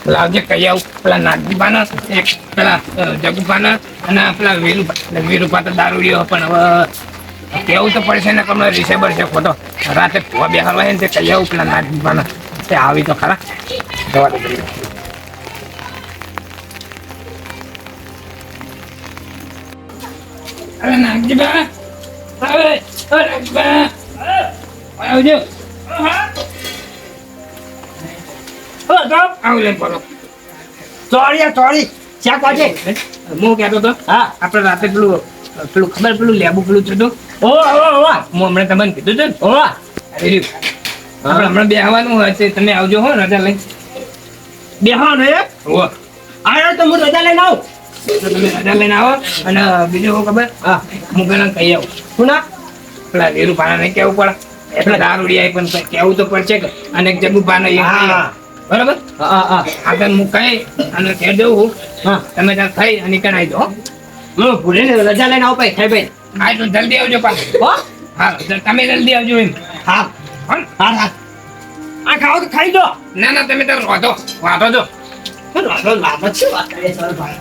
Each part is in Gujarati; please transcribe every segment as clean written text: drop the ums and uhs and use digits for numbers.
લાવજે કઈ આવું પેલા નાગજીપાના એક પેલા જગુપાના અને પેલા વીરુપા તો દારૂડિયો પણ હવે કેવું તો પડશે ને કમર રિસેબર છે ખોટો રાતે ભૂવા બેહારવા છે ને તે કઈ આવું પેલા નાગજીપાના તે આવી તો ખરા દવા દે અરે નાગજીબા આવે નાગજીબા આવજો આવું બોલો ચોરી ક્યાં કોજે હું કહેતો હતો હા આપણે રાતે પેલું ખબર પેલું લેબુ પેલું થતું ઓ હું હમણાં તમને કીધું છે ને આપણે હમણાં બે આવવાનું હોય છે તમે આવજો હો રજા લઈ બેહવાનો એ હો આયો તો હું રજા લઈને આવું તો તમે રજા લઈને આવો અને બીજું શું ખબર હા હું પેલા કહી આવું સુના પેલા વીરુ પાના ને કેવું પડે એટલે દારૂડિયા પણ કેવું તો પડશે કે અને જગુ પાના એ હા બરાબર હા આગળ હું કહી અને કહી દઉં હા તમે ત્યાં ખાઈ અને કણાઈ દો હું ભૂલીને રજા લઈને આવું ભાઈ ખાઈ ભાઈ હા તો જલ્દી આવજો પાછું હો હા તમે જલ્દી આવજો એમ હા હા હા આ ખાઓ તો ખાઈ દો ના ના તમે તો વાંધો જો લાભ છે વાત કરે સર ભાઈ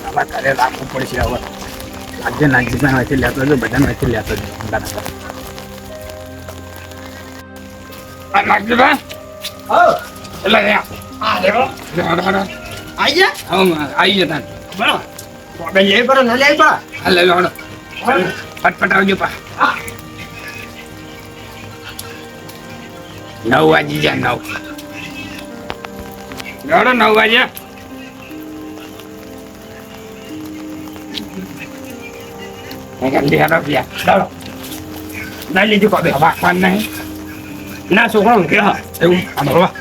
આવા ઘરે રાખવું પડશે હવે આજે નાગજીભાઈ વાંચી લેતો હતો બધાને વાંચી લેતો હતો નાગજીભાઈ હો એટલે આ દેવો આઈ જા આવી જતા બરાબર તો બે લઈ પર ન લઈ પર હાલે લોડો ફટફટ આવજો પા 9 વાગી ગયા 9 લોડો 9 વાગ્યા જલ્દી હાલો ગયા ચાલો ના લીધું કબે વાંકવાન નહીં ના છોકરો કે હા એવું આમાં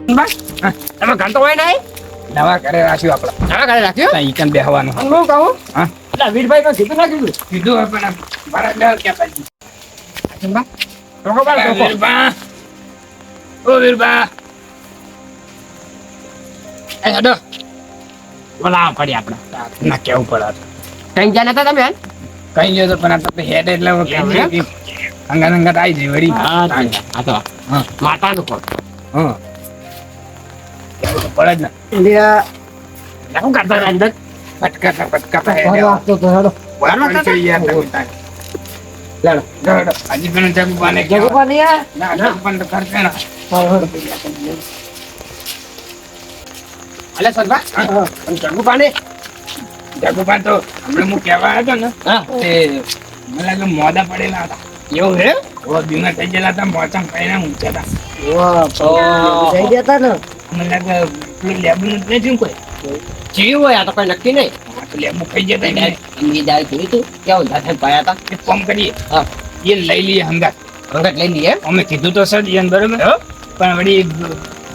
બસ તમે ઘંટો હોય નહીં નવા ઘરે રાખ્યું આપણે નવા ઘરે રાખ્યો ઈ કન બેહવાનું હું કહું હા એટલે વીરભાઈ તો કીધું ના કીધું કીધું પણ મારા ડર કે પછી ચંબા રોકો બાર રોકો વીરબા ઓ વીરબા એ હડો બોલાવ પડી આપણે ના કેવું પડે કઈ ગયા નતા તમે કઈ ગયો તો પણ આપણે હેડ એટલે અંગા અંગા આવી જઈ વળી આ તો હા માતાનું કોણ હા કેવું તો પડે જ ને એટલે શું કરતા અંદર પટકાતા હેડ તો હેડો વારવા છે યાર તમે તાર લેડો લેડો આજે પણ જગુબાને જગુપા નહીં આ ના જગુબાને તો કરશે ના અલે સદબા પણ જગુપા ને જગુબા તો આપણે હું કહેવા હતો ને હા તે મને લાગે મોડા પડેલા હતા એવું હે ઓ બીમાર થઈ ગયેલા હતા મોચમ ખાઈને ઊંચા હતા વાહ જઈ ગયા ને મને લાગે પેલું લેબુ નથી થયું કોઈ જીવ હોય આ તો કોઈ નક્કી નહીં આ તો લેબુ ખાઈ જતા એને એમની દાળ જોઈ તું કેવું દાખલ પાયા હતા એક કામ કરીએ હા એ લઈ લઈએ હંગાત અંગત લઈ લઈએ અમે કીધું તો સર ઈયન બરોબર પણ વળી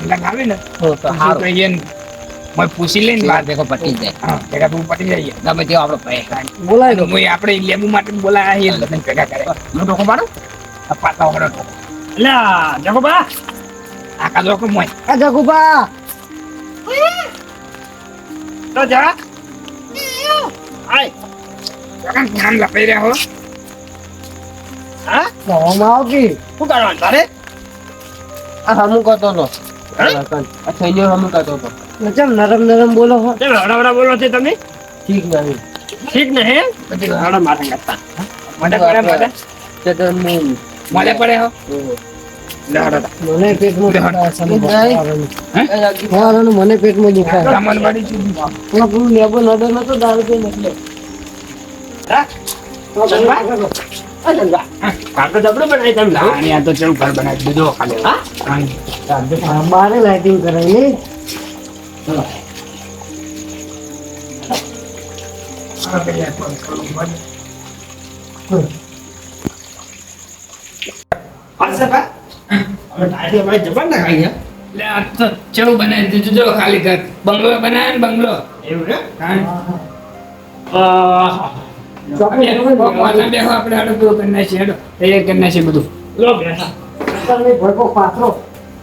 લગાવે ને તો હારું તો ઈયન મેં પૂછી લઈને વાત દેખો પટી જાય હા ભેગા તું પટી જઈએ ગમે તેવો આપણો પૈસા બોલાય તો હું આપણે લેબુ માટે બોલાયા એ લગ્ન ભેગા કરે હું ટોકો પાડું આ પાતા વગર તો એટલે જગોબા આકા લોકો મોય આ જગોબા તો જા આય કામ લપાઈ રહ્યા હો હા નવામાં આવ કે શું કરવાનું તારે આ હમું કરતો તો આ થઈ ગયો હમું કરતો તો ચમ નરમ બોલો હો ચમ હડા બોલો છે તમે ઠીક નહીં ઠીક નહીં બધી હડા માથે કરતા મને પડે મને તે તો હું મને પડે હો મને પેટમાં મને પેટમાં દુખાય સામાન વાળી ચીજ પેલું લેબો નડે નતો દારૂ પી એટલે કાકા જબડો બનાવી તમે અને આ તો ચેવું ઘર બનાવી દીધો ખાલી બારે લાઇટિંગ કરાવી લે આ તો ચેવું બનાવી દીધું જો ખાલી ઘર બંગલો બનાવે ને બંગલો એવું આપણે હાડો પૂરો કરી નાખીએ હેડો તૈયાર કરી નાખીએ બધું લો બેસા ભરકો પાથરો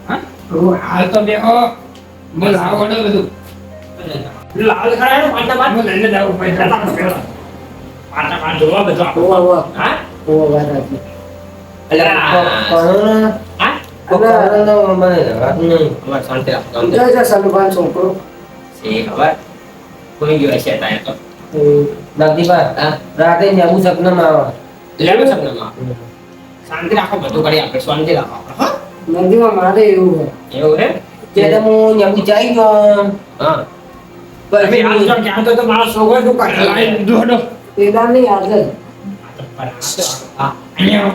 હા હાલ તો બેહો બોલ આવો હેડો બધું લાલ ખરાયો પાંડા બાદ લઈને જાવ પૈસા પાટા પાટ જોવા બધું આપણું. ઓવા ઓવા હા ઓવા વાત હતી અલ્યા, કોરોના હા કોરોના મને વાત નહીં અમાર શાંતિ રાખો, શાંતિ જય જય સનુભાઈ છોકરો રાખો. ખબર કોઈ ગયો હશે ત્યાં તો દાદીભાઈ હા રાતે નેવું સપનામાં આવે લેવો સપનામાં શાંતિ રાખો બધું કરી આપણે શાંતિ રાખો આપણે, હા નદીમાં મારે એવું હોય એવું હે ત્યારે હું નેવું જઈ ગયો હા તમે આજ તો ક્યાં તો મારો છોકરો શું કરે લાઈ દીધો હડો પેલા નહીં આજે હા અહીંયા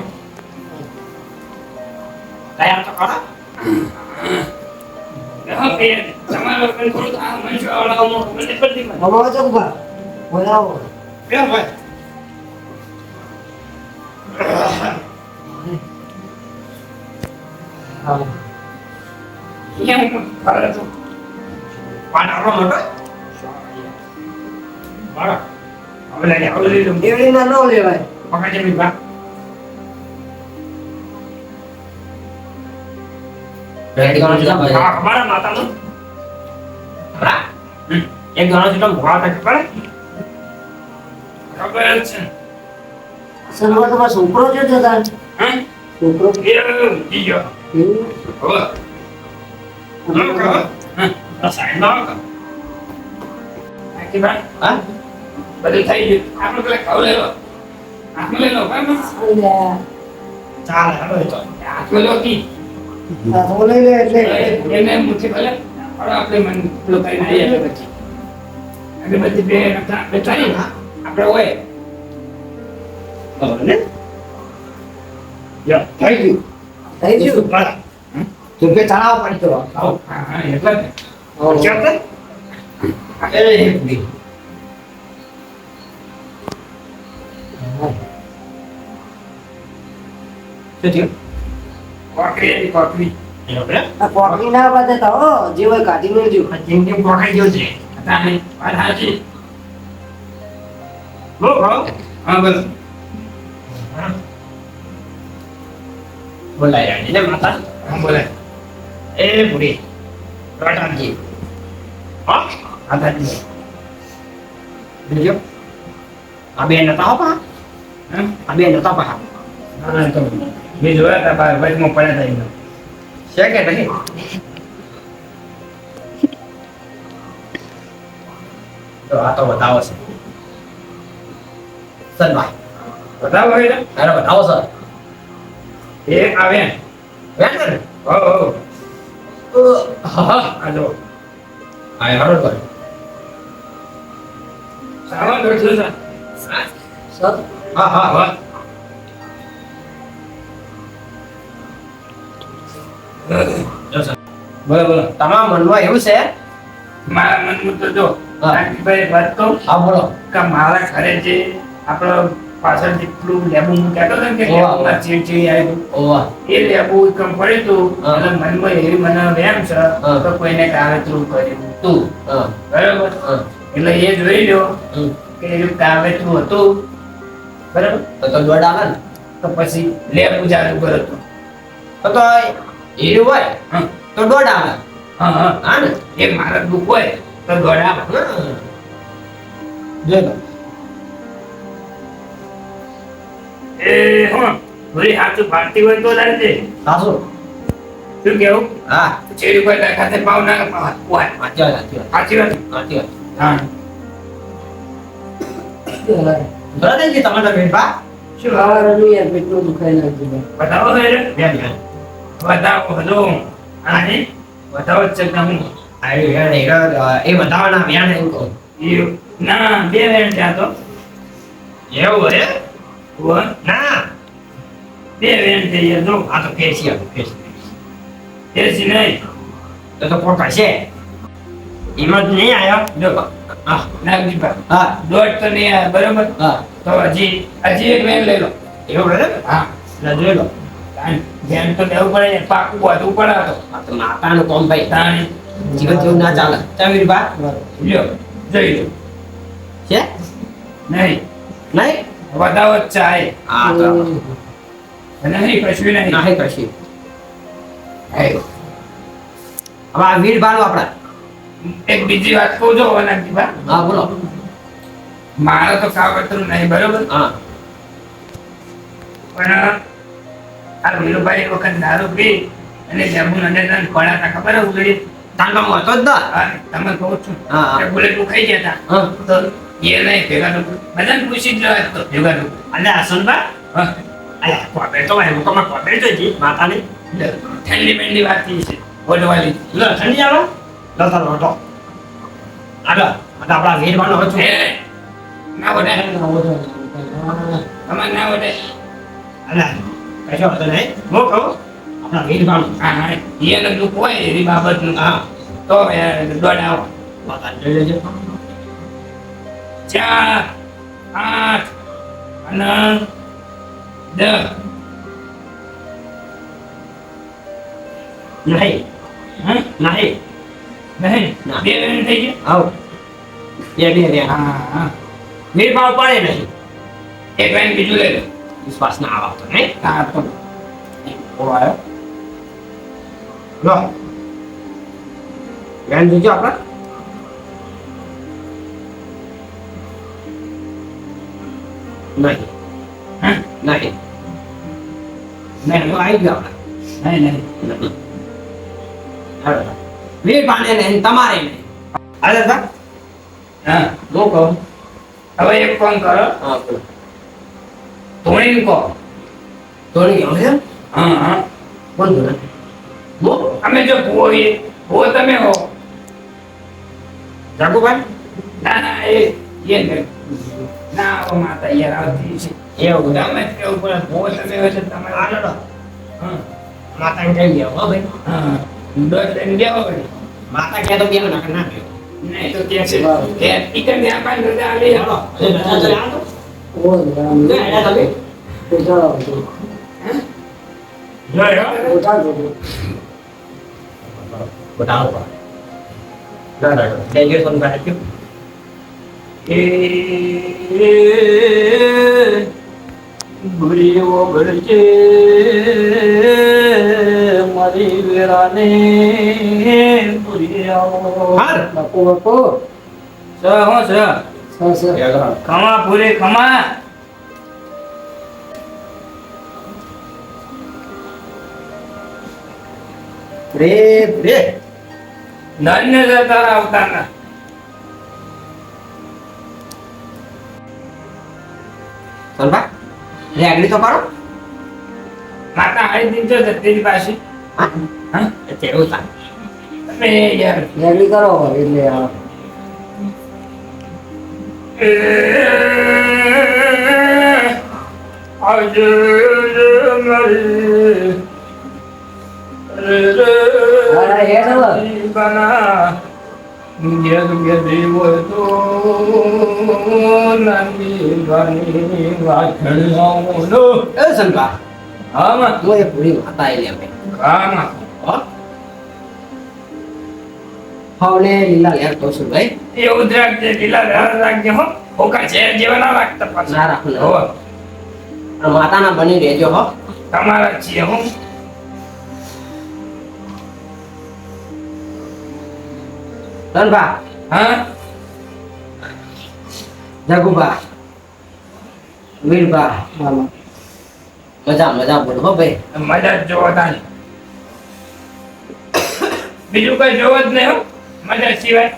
તૈયાર તો કરો હા એ તમારો કંટ્રોલ આ મંચવાળાનો મને પડતી મને અમારો ચોકભા બોલાવો બે ભાઈ હા અહીંયા હું ફરે તો પાડારો મોટો મારા હવે લઈ આવ લઈ લો એવડીના ન લેવાય પકડજે મી બા રેડી કોણ છે ભાઈ હા અમારા માતાનો હા એક ગણો જેટલો ભોળા થાય ખબર ખબર છે સનવા તમારો છોકરો જો જતા હા છોકરો એ ગયો એવું હવે ના કહો હા સાઈડ ના કહો આકી બા હા બધું થઈ ગયું આપણે પેલા ખાવ લેલો હાથમાં લેલો બરાબર અલ્યા ચાલ હવે તો હાથમાં લો કી આ લઈ લે એટલે એને મુઠ્ઠી ભલે હવે આપણે મન પેલું કરીને આવીએ પછી અગરબત્તી બે નતા બેઠાઈ આપણે હોય હવે ને યા થઈ ગયું થઈ ગયું બરાબર તું કે તણાવ પડતો આવો હા હા એટલે જ ને આવો. ચાલતે એ હેપી શું થયું કોકરી કોકરી એનો બે આ કોકરી ના બાદે તો જે હોય કાઢી મેળજો જેમ જેમ કોકાઈ ગયો છે તાને વાત હાચી બોલો હા બોલો બોલાય ને માતા હા બોલે એ બુડી રાટાજી હા આધાજી બીજો આ બે નતા પા આ બે નતા પા હા તો બીજો હતા બા વચમાં પડ્યા હતા છે કે નહીં તો આ તો બતાવો છે સનભાઈ બતાવો એટલે અરે બતાવો સર એક આવે વેન હો હો હા આ જો આ હારો કર સાવન દોડજો સર સર હા હા હા જો સર બોલો બોલો તમારા મનમાં એવું છે મારા મનમાં તો જો હા. ભાઈ વાત તો હા બોલો કે મારા ઘરે જે આપણો પાછળ જેટલું લેબુ હું કહેતો હતો ને કે ઓવા. લેબુમાં ચીડ આવ્યું ઓવા એ લેબુ કમ પડ્યું તું હા. એટલે મનમાં એવી મને વેમ છે હા. તો કોઈને કાવતરું કર્યું તું હા બરાબર હા એટલે એ જોઈ લ્યો હમ. કે એવું કાવતરું હતું બરાબર તો દોડ આવે ને તો પછી લેબુ ચાલુ કર્યો હતો તો એવું હોય હા તો દોડ આવે હા હા હા ને એ મારા દુઃખ હોય તો દોડા જોઈ એ હા ભરી હાથું ફાટતી હોય તો લાવજે સાસુ શું કેવું હા ચેરી પર ખાતે પાવ ના પાવ હોય સાચી વાત સાચી વાત સાચી વાત સાચી વાત હા બરાબર છે તમારા બેનપા શું ખાવાનું યાર પેટનું દુખાય લાગ્યું બતાવો હે રે બેન બેન બતાવો હલો આને બતાવો જ છે કે હું એ બતાવવાના વ્યાણ એમ કહું એ ના બે વેણ ત્યાં તો એવું હે હો ના બે વેણ જઈએ જો આ તો કેસી એસી નહીં તો પોતા છે એમાં જ નહીં આવ્યો જો હા નાગજીભા હા દોઢ તો નહીં આવ્યા બરોબર હા તો હજી એક વેણ લઈ લો એવું બરાબર હા એટલે જોઈ લો ધ્યાન તો દેવું પડે ને પાકું બધું પડે તો આ તો માતાનું કોમ ભાઈ તાણી જીવન જેવું ના ચાલે ચાવીર બા લ્યો જોઈ લો છે નહીં નહીં બતાવો જ ચાય આ તો નહીં કશું નહીં નાહી કશી હે. હવે આ વીર બાનું આપણા એક બીજી વાત કહું છો નાગજીભા હા બોલો મારે તો કાવતરું નહીં બરોબર હા પણ આ વીરુભાઈ એક વખત દારૂ પી અને લેબુ નડે ખોળા હતા ખબર હે ઉગડી તાંડવ હતો જ ના હા તમે કહો છો હા, હા. કે બુલેટ ઉખાઈ ગયા હતા હા તો એ નહીં ભેગા લોકો બધાને પૂછી જ લો તો ભેગા લોકો અલ્યા હસનબા હા અલ્યા કોબે તો ભાઈ હું તમારે કોબે જોઈતી માતાની લે, ઠંડી મેંડી વાત ઈ છે ઓઢવાલી લો ઠંડી આવો લો તારો ઓટો આગળ આપણા વીરવાનો હતો એ ના ઓઢે તમારે ના ઓઢે અલ્યા કશો હતો નહીં હું કહું આપણા વીરવાનો હા હા એને દુઃખ હોય એવી બાબતનું હા તો દોડાવો માતા જોઈ લેજો 4 8 અને 10 નહીં હા નહીં નહીં ના. 2 મિનિટ થઈ ગયા આવો બે હા હા વીરભાવ પડે નહીં એક લાઈન બીજું લઈ લો વિશ્વાસ ના આવતો નહીં હા તો ઓ આવ્યો લો બેન જોજો આપણા નહીં હા નહીં નહીં તો આવી ગયો આપણે નહીં નહીં હાલો વીરભાને નહીં તમારે નહીં હાલે સર હા હું કહું હવે એક કામ કરો હા બોલો ધોણીને કહો ધોની ગયો છે હા હા કોણ ધોને હું અમે જો ભૂવો તમે હો જાગુભાઈ ના ના એ નહીં ના ઓ માતા યાર આવતી છે એવું તમે જ કેવું પડે ભૂવો તમે હોય તો તમે હાલો હા માતાને કહી ગયો હો ભાઈ હા દોઢ લઈને બેહો વળી. માતા કહે તો બે ના ના કહ્યું નહીં તો કે છે કે ટીચર ને આપણને રજા આલી હાલો હલો હવે રજા જરા આલો લે હેડા તમે જોયો બતાવો ના ના જય જય સોનભાઈ આપ્યું ભૂરીઓ ભરજે મારી વેરાને ભૂરી આવો હાર ખમા ભૂરે ખમા રે રે ધન્ય છે તારા અવતારના સોનભાઈ રેગડી તો કરો માતા હારી દીધો છે તેરી પાસે હા હા એવું તા તમે યાર રેડી કરો એટલે આ આજે મારી હા, હેડ હવે. બના જગ દેવો તો નાની ગાની વાછણનો એ સોનભા હા માં હું એ પૂરી માતા આવી અમે હા માં હો હવને લીલા લેર તો છું ભાઈ એ ઉદ્રાક જે લીલા રાખજે હો ઓકા છે જેવા ના રાખતા પાછા ના રાખું હો અને માતાના બની રહેજો હો તમારા છીએ હું સોનભા હા જગુભા વીરભા મજા મજા બોલો હો ભાઈ મજા જ જોવો તાની બીજું કઈ જોવો જ નહીં હો મજા સિવાય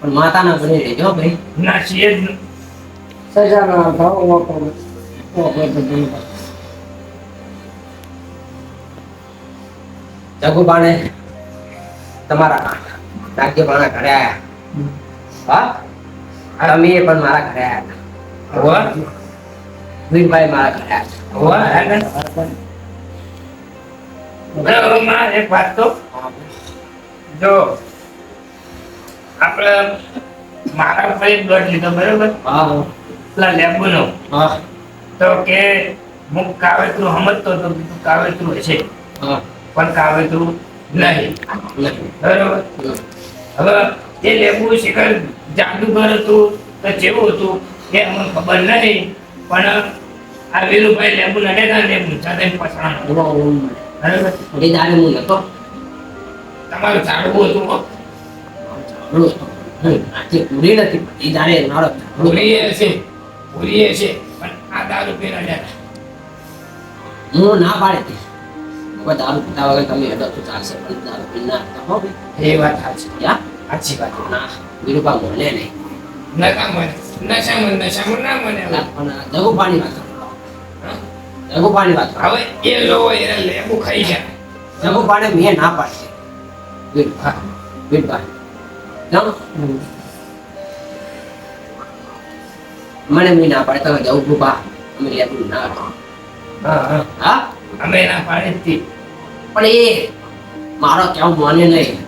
પણ માતાના બની રહેજો હો ભાઈ ના છીએ જ નહીં. સજાના ભાવ બધું જગુભાને તમારા રાજ્યપાલના ઘરે આયા હા તમે પણ મારા ઘરે આયા હોવા વીરભાઈ મારા ઘરે આયા હોવા આગળ બરાબર માં એક વાત તો જો આપણે મારા ઉપર એક દોઢ લીધો બરોબર હા પેલા લેબુનો હા તો કે હું કાવેતરું સમજતો તો કીધું કાવેતરું હશે હા પણ કાવેતરું નહીં બરોબર હવે એ લેબુ શિખર જાદુગર હતું તો જેવું હતું એ અમને ખબર નહીં પણ આ વીરુભાઈ લેબુ નડેલા લેબુ સાથે પછાણ બરોબર એ દાડે હું નતો તમારું ઝાડવું હતું હો. જે પૂરી નથી એ દાડે મારો ભૂલીએ છે પણ આ દારૂ પીને જાય. હું ના પાડી હતી હવે દારૂ પીતા વગર તમે હેડો તો ચાલશે પણ દારૂ પી ના પીતા હો ભાઈ એ વાત સાચી. યા સાચી વાત. ના વિરુપા મોને નહીં નશામાં ના મને હવે. પણ દગુ પાણી વાત હા? દગુ પાણી વાત હવે એ લોકો એને લેબુ ખાઈ જાય. દગુ પાણી મેં ના પાડી વિરુપા વિરુપા જાઓ મને મેં ના પાડે તમે જવું ગુપા અમે લેવું ના હા હા હા અમે ના પાડી હતી. પણ એ મારો કેવું મોને નહીં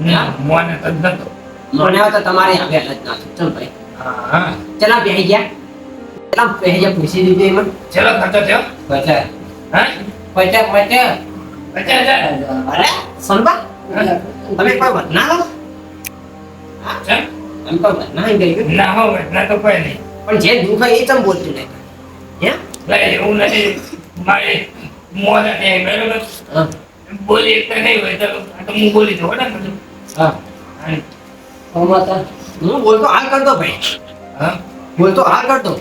ના મોને તો જ નતો. મને તો તમારી આવે હાલત ના ચલ ભાઈ હા હા ચલા બેહી ગયા ચલા બેહી ગયા પૂછી દીધી એમાં ચલો ખર્ચો થયો. પૈસા હા પૈસા પૈસા 50,000. અરે સંપા તમે કોઈ વાત ના લો ચાલ. તમે કોઈ વાત ના ગઈ ના હોય ના તો કોઈ નહીં. પણ જે દુઃખ હોય એ ચમ બોલતું નહીં હે એટલે એવું નથી મારે મોઢા ને બરાબર હા બોલી એકતા નહીં હોય તો આ તો હું બોલી દઉં ને બધું. હા હું બોલતો હાલ કરતો ભાઈ હા બોલતો હાલ કરતો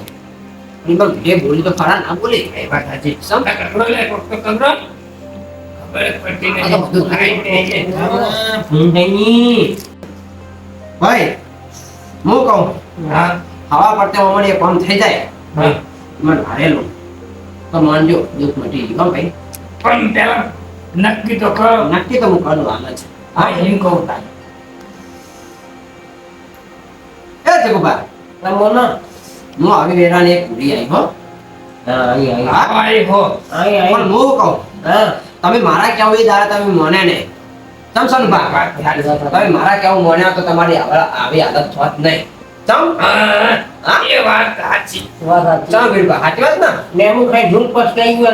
પણ જે બોલી તો ખરા ના બોલી એ વાત સાચી. સમ કકડો લે કોક તો કકડો. ખબર જ પડતી આ તો બધું નથી. ભાઈ હું કહું હા હવા પડતે અમારી કામ થઈ જાય હા મને હારેલું તો માનજો દુઃખ મટી ગયું ભાઈ પણ પેલા નક્કી તો કરો. નક્કી તો હું કરું હાલ જ હા એમ કહું તાર. એ જગુબા રમોનો હું આવી વેરાને એક પૂરી આવી હો હા હા એ હો. પણ હું કહું તમે મારા કેવું એ દાડા તમે મોને નહીં ચમ સનભા વાત સાચી. તમે મારા કેવું મોન્યા તો તમારી આવી હાલત થોત નહીં ચમ હા એ વાત સાચી. ચમ વીરબા સાચી વાત ના નેમું ખાઈ ઢૂંઢ પસ કઈ ગયો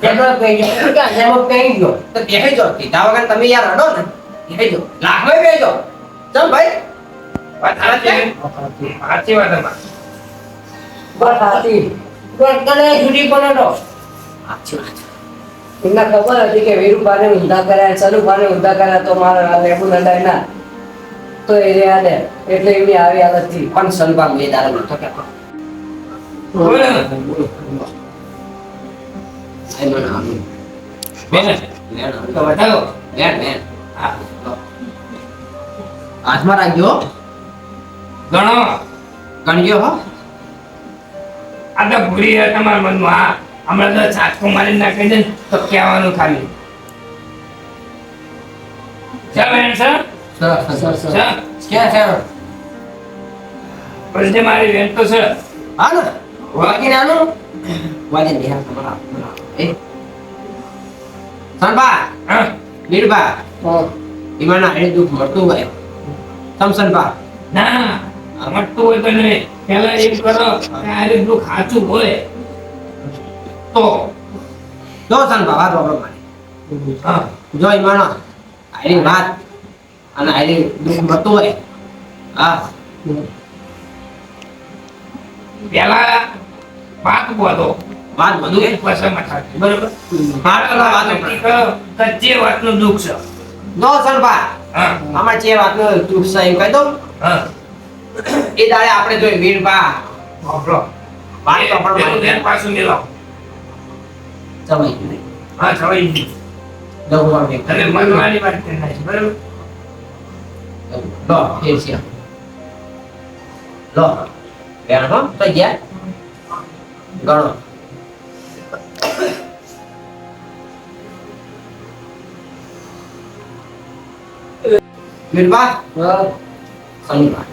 તેમાં કઈ ગયો કે નેમું કઈ ગયો તો બેહી જો કીધા વગર તમે યાર હડો ને બેહી જો લાખમાં બેહી જો ચમ ભાઈ વાત સાચી. સાચી વાત અમારી. સાચી વાત એમને ખબર હતી કે વીરુભાને ઊંધા કર્યા સનુભાને ઊંધા કર્યા તો મારા લેબુ નડાય ના તો એ રહ્યા ને એટલે એમની આવી હાલત થી પણ સનભા મેં દાડા નતો કહેતો બોલો. આઈ મને આનું બેન લેણ તો બતાવો. લેણ લેણ હા. હાથમાં રાખજો ગણો. ગણજો હો આ તો ભૂલી ગયા તમારા મનમાં. હા હમણાં તો છાટકો મારી નાખી દે ને તો કહેવાનું ખાલી. ચાલ બેન સર. ચાલ. ક્યાં છે પછી જે મારી બેન તો છે. હા ને વાગી નાનું વાજે નિહાર તમારા એ સનભા હા વીરબા ઈમાના આડે દુઃખ મળતું હોય સમસનભા ના મળતું હોય તો નહીં. પહેલા એમ કરો કે આ રીતનું ખાચું હોય તો જો સનભા વાત વાપરો મારી હા જો ઈમાનો આડી વાત અને આડી દુઃખ મળતું હોય હા પહેલા વાત બોલો વાત બધું દુઃખ પછી મથાતી. બરોબર. વાત કરવા વાત નક્કી કરો કે જે વાતનું દુઃખ છે. જો સનભા હા આમાં જે વાતનો દુઃખ છે એમ કહી દઉં હા એ દાડે આપણે જોઈ વીરબા વાપરો. વાત વાપરો પેલું મારી ધ્યાન પાછું મેલાવો. જવાઈ ગયું હા છવાઈ ગયું. દઉં તમે મનવાની વાત કરી નાખી. બરોબર. લો ફેર છે લો બેન હો તો ગયા ગણો વીરબા શનિવાર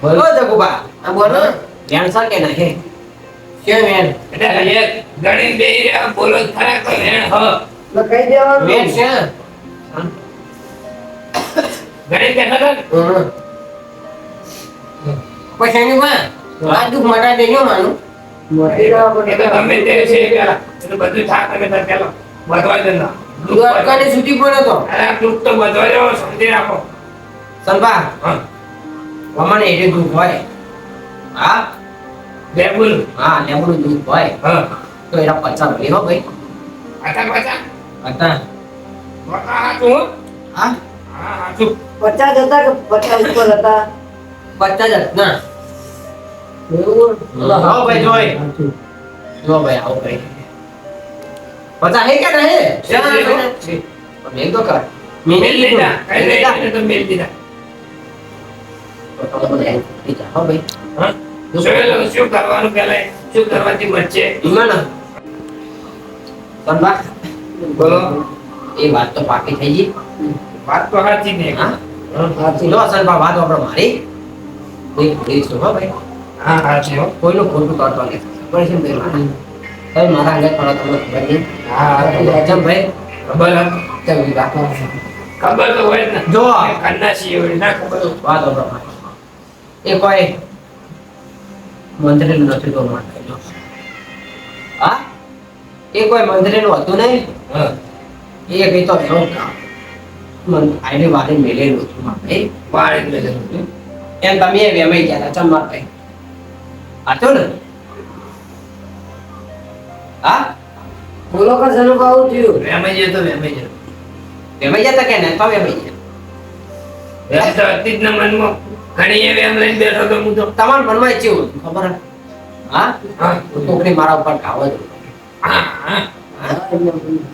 બોલો જગુબા આ બોલો બેન સર કે નહીં કે બેન એટલે એક ગણી બેહી રહ્યા બોલો જ ખરા તો હેણ હ. કહી દેવાનું બેન છે ગણી બેઠા હતા ને? પછી એની માં આ દુઃખ મટા દેજો માનું મોટી ના એ તો ગમે તે છે પેલા. એ તો બધું થાક અને તાર પેલા વધવા દે ના. તું અટકાની છૂટી પડે તો અરે આ દુઃખ તો વધવા દેવો સમજી રાખો. સનભા હા અમારે એટલે દુઃખ હોય હા બેબુલ. હા લેબડું દુઃખ હોય હા તો એના પચાસ ભરી હો ભાઈ આટા પાછા હતા વખા હાચું હો. હા હા હાચું. 50 હતા કે 50 ઉપર હતા 50 જ ના એવું? હા ભાઈ જોઈ જો ભાઈ આવો ભાઈ 50 હે કે નહીં મેં તો કર મેલ દીધા કઈ નહીં એને તો મેલ દીધા હા ભાઈ હા શું કરવાનું પેલા શું કરવાથી બચે ઈમાન સંભા બોલો એ વાત તો પાકી થઈ ગઈ વાત તો સાચી ને હા સાચી. જો સંભા વાત આપણે મારી કોઈ કોઈ છો હા ભાઈ હા સાચી હો કોઈનું ખોટું કરતો નહીં પણ છે ભાઈ મારા તમે મારા અંગે થોડા તમને ખબર નહીં હા ચમ ભાઈ ખબર હે? ચમ ઈ વાત ખબર તો હોય જ ને જો. કન્ના છીએ હોય ના ખબર હોય. વાત આપણે મારી એ કોઈ મંત્રી નથી તો માર કહેજો હા એ કોઈ મંત્રી નું હતું નહીં હા એ કઈ તો એવો કામ મન આઈને વારે મેલેલું હતું માર ભાઈ બાર એટલે જતું. એમ તમે એ વેમાઈ ગયા હતા ચમ માર ભાઈ આતો ને હા બોલો કે જનક આવું થયું વેમાઈ જાય તો વેમાઈ જાય. વેમાઈ ગયા હતા કે નહીં તો વેમાઈ ગયા વેમ તો હતી જ ને મનમાં. ઘણી એ વેમ લઈને બેઠો તો હું તો. તમારા મનમાં કેવું હતું ખબર હે? હા હા છોકરી મારા ઉપર કાવ જ હા હા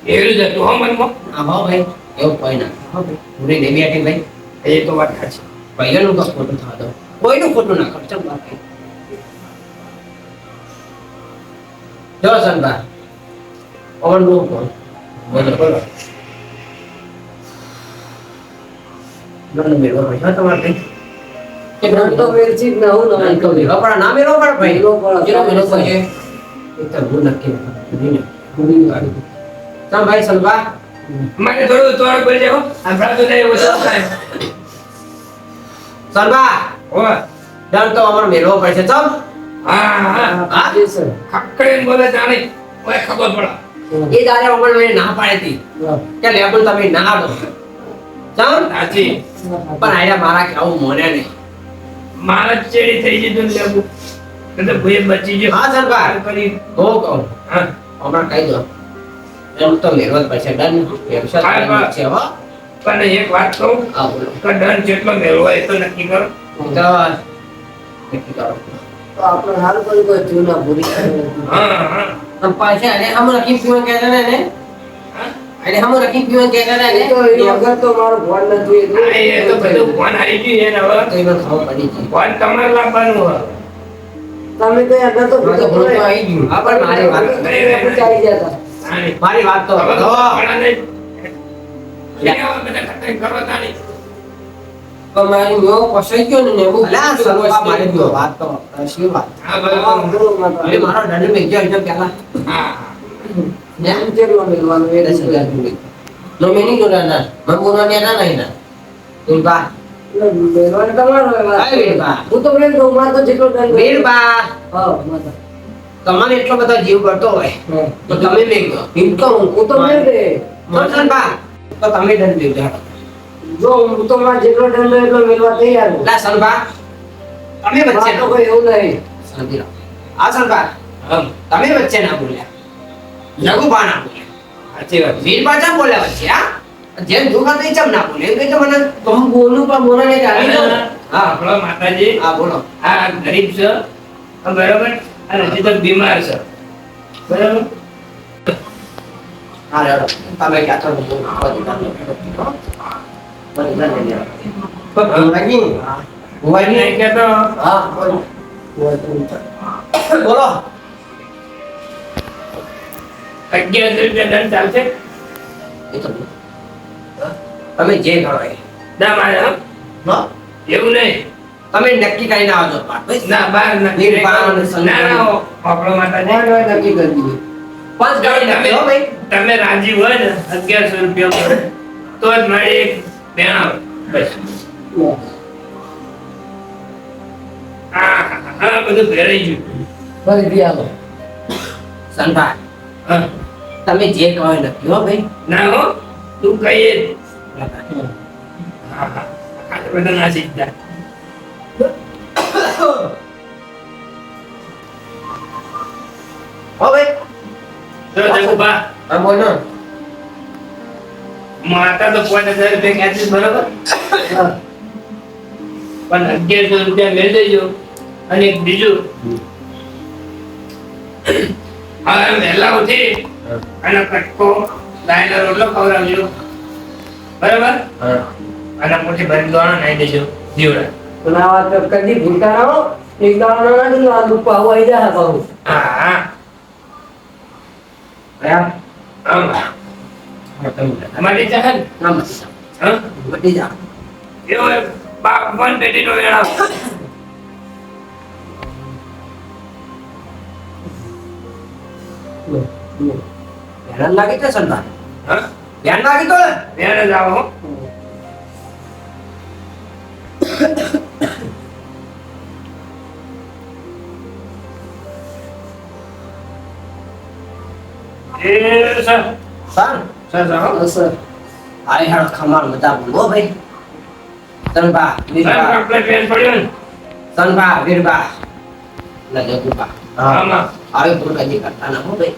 એવું જ હતું હો મનમાં. હા હો ભાઈ એવું કોઈ ના હો ભાઈ પૂરી દેવી આટી ભાઈ એ તો વાત સાચી. ભાઈઓનું તો ખોટું થવા દો કોઈનું ખોટું ના કરજો માર ભાઈ જો સંતા ઓન નો કોણ બોલો બોલો નન મેળવો ભાઈ હા તમારે ભાઈ કે ધન તો વેચી જ ના હું ના નમન તો કરી મેળવો પણ ના મેળવો પણ ભાઈ મેળવો પણ જેનો મેળવો છે એ તો હું નક્કી નહીં ચાલ ભાઈ સંભા મને થોડું તોડ બોલી જાઓ. આપણા તો નહીં ઓછો થાય. સંભા હો ડન તો અમારો મેળવો પડશે ચાલ હા હા હા જી સર ખકડીને બોલે જાણે ઓય ખબર પડે. એ દાડે અમને મેં ના પાડી હતી કે લેબલ તમે ના આવો ચાલ સાચી. પણ આયા મારા કેવું મોને નહીં મારા જ ચેડી થઈ જતું ને લેવું. એટલે ભૂએ બચી ગયો. હા સર ભાઈ કરી હો કહું હા હમણાં કહી દો એમ તો મેળવો જ પડશે ડન વ્યવસાય હા, કરવાનો છે હો પણ એક વાત કહું હા બોલો કે દંડ જેટલો મેળવો હોય એ તો નક્કી કરો. તો નક્કી કરો તો આપણે હાલ કોઈ કોઈ થયું ના ભૂલી હા હા આમ પાછા અને હમ રખી પીવન કહેતા ને ને હા. અને હમ રખી પીવન કહેતા ને એ તો એ વગર તો મારું ભણ નથી હા, એ તો બધું ફોન આવી ગયું એને હવે તો એમાં ખાવા પડી ગઈ ફોન તમારે લાવવાનું હોય. તમે તો યાર નતો હા તો ભૂલ તો આવી ગયું હા પણ મારી વાત પૂછાઈ ગયા હતા હા. મારી વાત તો હવે તો જો. ઘણાને એને હવે બધા ખતમ કરવા તાણી. પણ મારી નો પસાઈ ગયો ને એવું અલા, સલવા મારી ગયો વાત તો શી વાત હા બરાબર. અરે મારો ડર મેં ગયો એકદમ પહેલા હા ને એમ કેટલો મેળવાનું એ 10,000 રૂપિયા નો મેની જોડા ના મન બોલવાની ના નહીં ના તું બા મેળવાનું તમારો હોય વાત. હા, વીરબા. હું તો એમ કહું મારે તો જેટલો દંડ હોય. વીરબા હા માતા. તમારે એટલો બધો જીવ કરતો હોય હા. તો તમે મેં ગયો એમ તો હું તો મેળ દે મતલબ બા તો તમે ડર દેજો જો હું તો મારે જેટલો દંડ હોય એટલો મેળવા તૈયાર છું. લા સલબા તમે વચ્ચે મારે તો ના કોઈ એવું નહીં શાંતિ રાખો આ સલબા હા. તમે વચ્ચે ના બોલ્યા જગુબા ના બોલ્યા સાચી વાત. વીરબા ચમ બોલ્યા વચ્ચે હા જેમ દુખા તો ચમ ના બોલે એમ કહી તો મને તો હું બોલું પણ બોલે ને જાણી દઉં હા હા આપણો માતાજી હા બોલો આ ગરીબ છે હા, બરાબર અને હજી તો બીમાર છે બરાબર. હા રેડો તમે ક્યાં તો બોલો ભગવાનજી ભગવાનજી નહીં કહેતો હા બોલો બોલો 11,000 રૂપિયા દંડ ચાલશે. એ તો તમે જે કરો એ ના મારે હા? હા એવું નહીં. તમે નક્કી કરીને આવજો ભાઈ ના બાર નથી. નિર્બાણ અને સંયમ. ના ના આપણો માતાજી હોય નક્કી કરી દીધું પાંચ ગાડી તમે નક્કી હો ભાઈ તમે રાજી હોય ને 1100 રૂપિયા મળે તો જ મારી એક બેન આવે બસ. હા હા બધું ભેરાઈ ગયું. ફરીથી આવો સંભા હા. તમે જે કહો એ નક્કી હો ભાઈ ના હો તું કહીએ જ. હા હા આ બધા ના શીખતા. હો ભાઈ જો જગુબા હા બોલો માતા તો 5,000 રૂપિયા ક્યાંથી બરોબર હા પણ 1100 રૂપિયા મેળ દેજો. અને એક બીજું હવે વહેલા ઉઠી અને કટકો ગાયનો રોટલો ખવડાવજો. બરાબર? અને મોટી ભરી દોણા નાઈ દેજો જીવડા. પણ આ વાત કદી ભૂલતા ના હો. એક દાડો ના નાખી દો, આ દુઃખ આવું આવી જાય પાછું. હા આમ અમારી ચાહન હા બધી જા એવો બાપ મન બેટીનો વેળા. હેરાન લાગી તો સંતા હા ધ્યાન લાગી તો વેળા જાવ હો. એ સર સર સર જાઓ. સર આય હાડ ખમાર મજા બોલો ભાઈ સંપા સર વીરબા કમ્પ્લેટ વેન પડ્યો ને. સંપા વીરબા લજકુપા આમાં આવી ભૂલકાજી કરતા ના હો ભાઈ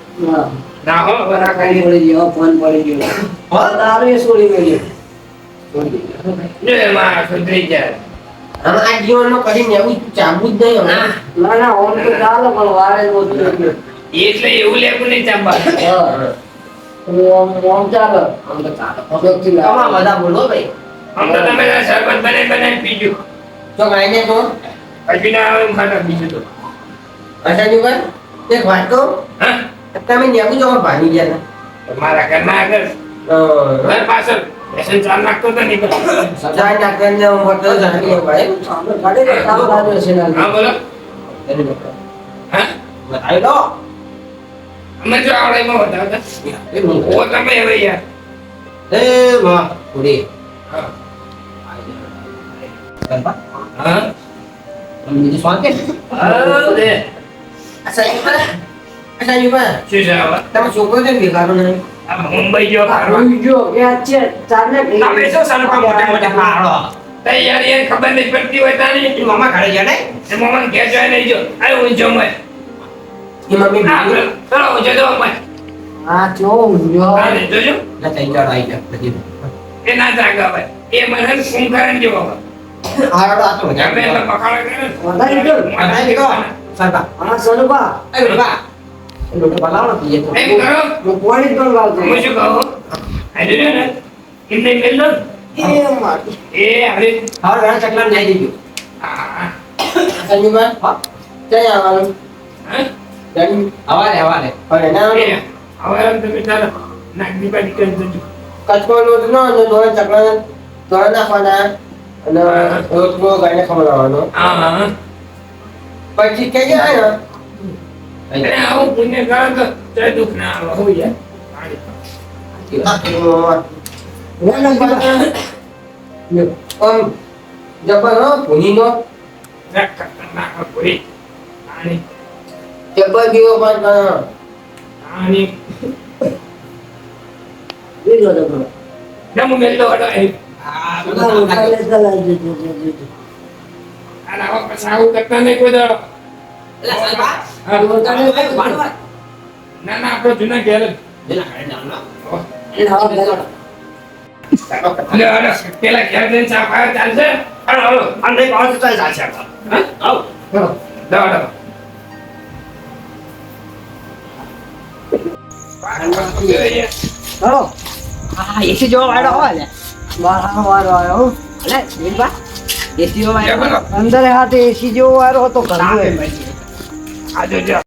ના હો બરા ફોન ખાઈ પડી ગયો, ફોન પડી ગયો. હો દારૂ એ છોડી મેલ્યો. જે માં સુધરી જાય. આમ આ જીવનમાં કદી એવું ચાબુ જ નહીં હમણાં ના ના ઓમ તો ચાલે પણ વારે જ ઓછું થઈ ગયું. એટલે એવું લેવું નહીં ચાંબા. હા. ઓમ ઓમ ચાલે. આમ તો ચાલો ચોકથી લાવે. કમા મજા બોલો ભાઈ આમ તો તમે શરબત બનાવી પીજો. જો ગાઈને તો પછી ના આવે એમ ખાતા બીજું તો. અસાની પર એક વાત કહું હા તમે નેવું જવા ભાગી ગયા મારા ઘરના આગળ હતા ઘર પાછળ વ્યસન ચાલ નાખતો હતો નહીં. સજાય નાખે ને હું હોટલ જાણી પડે આપણે ગાડી તો કામ લાગ્યો છે ના. હા બોલો. હા બતાવી દો અમે જો આવડે એમાં વધારતા. એ હું ઓ તમે હવે યાર. એ માં પૂરી હા કંપા હા બીજું સ્વાદ કે હા દે. અસાની પર શું છે હવે? તમે છોકરો છે ભેગારો નહીં આ મુંબઈ જો ખારો. રોઈ ગયો કે આ છે ચાલે કે તમે શું સલપા મોટા મોટા ખાડો તઈ યાર એ ખબર નહીં પડતી હોય તાની. એ મામા ઘરે ગયા ને એ મોમન ઘેર જાય નહીં જો. આ ઊંચો મય. એ મમ્મી આ બીજું ચલો ઊંચો જો મય. આ ચો ઊંઘ્યો. આ લે જોજો. ના થઈ જાડ આવી જા બધી એ ના જાગે હવે. એ મને કુંભકરણ જેવો હવે. આડો આ તો મજા તમે એટલે બખાડો કરે ને. વધારે ગયો. આ ભેગો સરબા આ સનુભા એ બા એ લોટો બલાવો ને પીએ તો એમ કરો. હું પાણી પણ લાવતો. હું શું કહું? આ જોજો ને. એમને મેલ દો. એ માર. એ હવે હવે ઘણા ચકલા નહીં દીધું હા સંજુબા હા જઈ આવવાનું હા જઈ હવારે હવારે હવે ના એ હવે તમે ચાલો નાક દીપા દીકરી જજો. કચકો લોટ નો અને દોરા ચકલા દોરા નાખવાના અને રોટલો ગાયને ખવડાવવાનો હા હા પછી કે જાય અને આવું પુણ્ય કરો તો તે દુઃખ ના આવે હોય યાર. આમ જબર હો ભૂનીનો ના ખતરનાક કોઈ. આની જબર દીવો પણ આની બીજો તો બોલો. નમો મેલ દો અડો એ. ચાલે ચાલે જો. અને આવા પછી આવું કરતા નહીં કોઈ દાડો. હા. ના ના આપણો જૂના ઘેર જ. લે અરે પેલા ઘેર જઈને ચા પાયો ચાલશે. હાલો હાલો અને પાછું તો ચાલશે હા આવ ચલો. દવા દવા. ચલો. હા એસી જોવા વાળો હોય લે બાર વારો આવ્યો. અલે વીરબા એસી જોવા જય બોલો. અંદર હાથે એસી જેવો વારો હતો ઘરમાં. આ જોજો